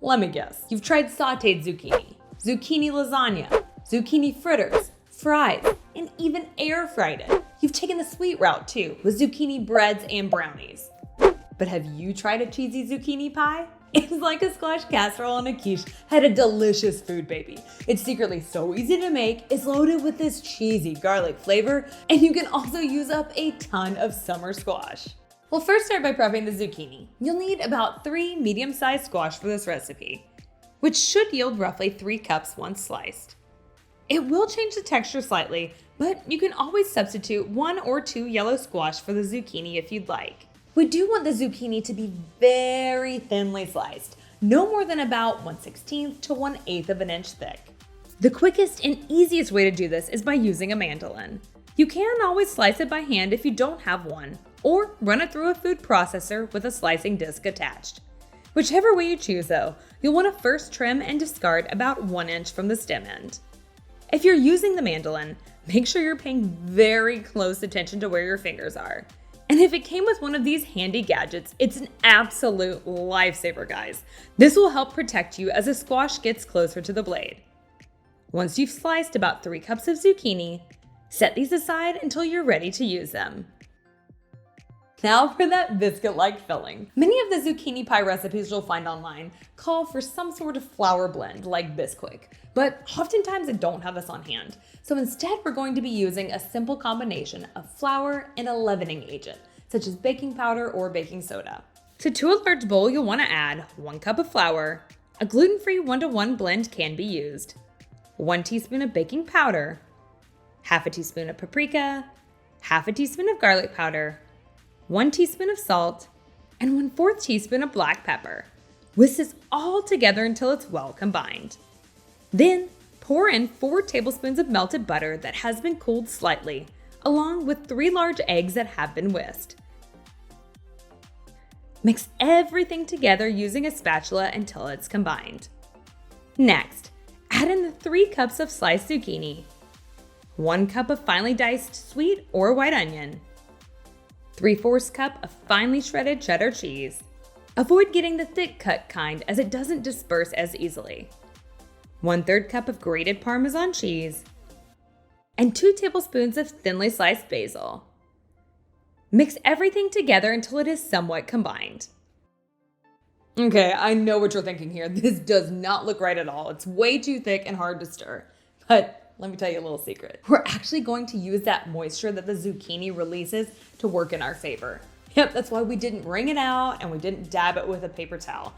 Let me guess. You've tried sauteed zucchini, zucchini lasagna, zucchini fritters, fries, and even air fried it. You've taken the sweet route too, with zucchini breads and brownies. But have you tried a cheesy zucchini pie? It's like a squash casserole and a quiche had a delicious food baby. It's secretly so easy to make, it's loaded with this cheesy garlic flavor, and you can also use up a ton of summer squash. We'll first start by prepping the zucchini. You'll need about 3 medium-sized squash for this recipe, which should yield roughly 3 cups once sliced. It will change the texture slightly, but you can always substitute 1 or 2 yellow squash for the zucchini if you'd like. We do want the zucchini to be very thinly sliced, no more than about 1/16 to 1/8 of an inch thick. The quickest and easiest way to do this is by using a mandolin. You can always slice it by hand if you don't have one, or run it through a food processor with a slicing disc attached. Whichever way you choose though, you'll want to first trim and discard about 1 inch from the stem end. If you're using the mandolin, make sure you're paying very close attention to where your fingers are. And if it came with one of these handy gadgets, it's an absolute lifesaver, guys. This will help protect you as the squash gets closer to the blade. Once you've sliced about 3 cups of zucchini, set these aside until you're ready to use them. Now for that biscuit-like filling. Many of the zucchini pie recipes you'll find online call for some sort of flour blend like Bisquick, but oftentimes I don't have this on hand. So instead we're going to be using a simple combination of flour and a leavening agent, such as baking powder or baking soda. So to a large bowl you'll want to add 1 cup of flour, a gluten-free 1-to-1 blend can be used, 1 teaspoon of baking powder, half a teaspoon of paprika, half a teaspoon of garlic powder, 1 teaspoon of salt, and 1/4 teaspoon of black pepper. Whisk this all together until it's well combined. Then pour in 4 tablespoons of melted butter that has been cooled slightly, along with 3 large eggs that have been whisked. Mix everything together using a spatula until it's combined. Next, add in the 3 cups of sliced zucchini, 1 cup of finely diced sweet or white onion, 3/4 cup of finely shredded cheddar cheese. Avoid getting the thick cut kind as it doesn't disperse as easily. 1/3 cup of grated Parmesan cheese, and 2 tablespoons of thinly sliced basil. Mix everything together until it is somewhat combined. Okay, I know what you're thinking here. This does not look right at all. It's way too thick and hard to stir. But let me tell you a little secret. We're actually going to use that moisture that the zucchini releases to work in our favor. Yep, that's why we didn't wring it out and we didn't dab it with a paper towel.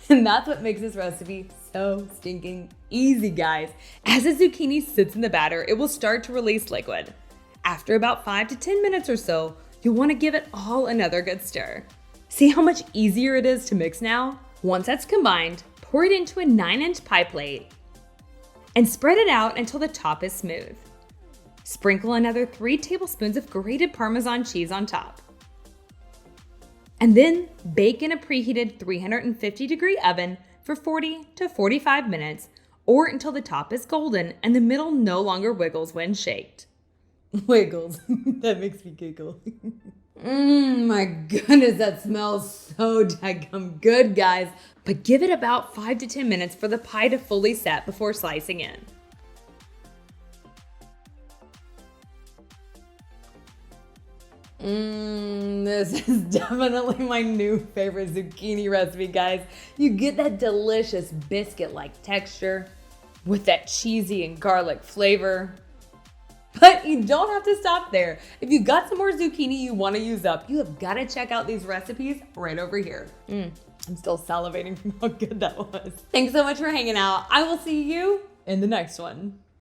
And that's what makes this recipe so stinking easy, guys. As the zucchini sits in the batter, it will start to release liquid. After about 5 to 10 minutes or so, you'll want to give it all another good stir. See how much easier it is to mix now? Once that's combined, pour it into a 9-inch pie plate and spread it out until the top is smooth. Sprinkle another 3 tablespoons of grated Parmesan cheese on top. And then bake in a preheated 350-degree oven for 40 to 45 minutes or until the top is golden and the middle no longer wiggles when shaked. Wiggles. That makes me giggle. My goodness, that smells so daggum good, guys. But give it about 5 to 10 minutes for the pie to fully set before slicing in. This is definitely my new favorite zucchini recipe, guys. You get that delicious biscuit-like texture with that cheesy and garlic flavor. But you don't have to stop there. If you got some more zucchini you want to use up, you have got to check out these recipes right over here. I'm still salivating from how good that was. Thanks so much for hanging out. I will see you in the next one.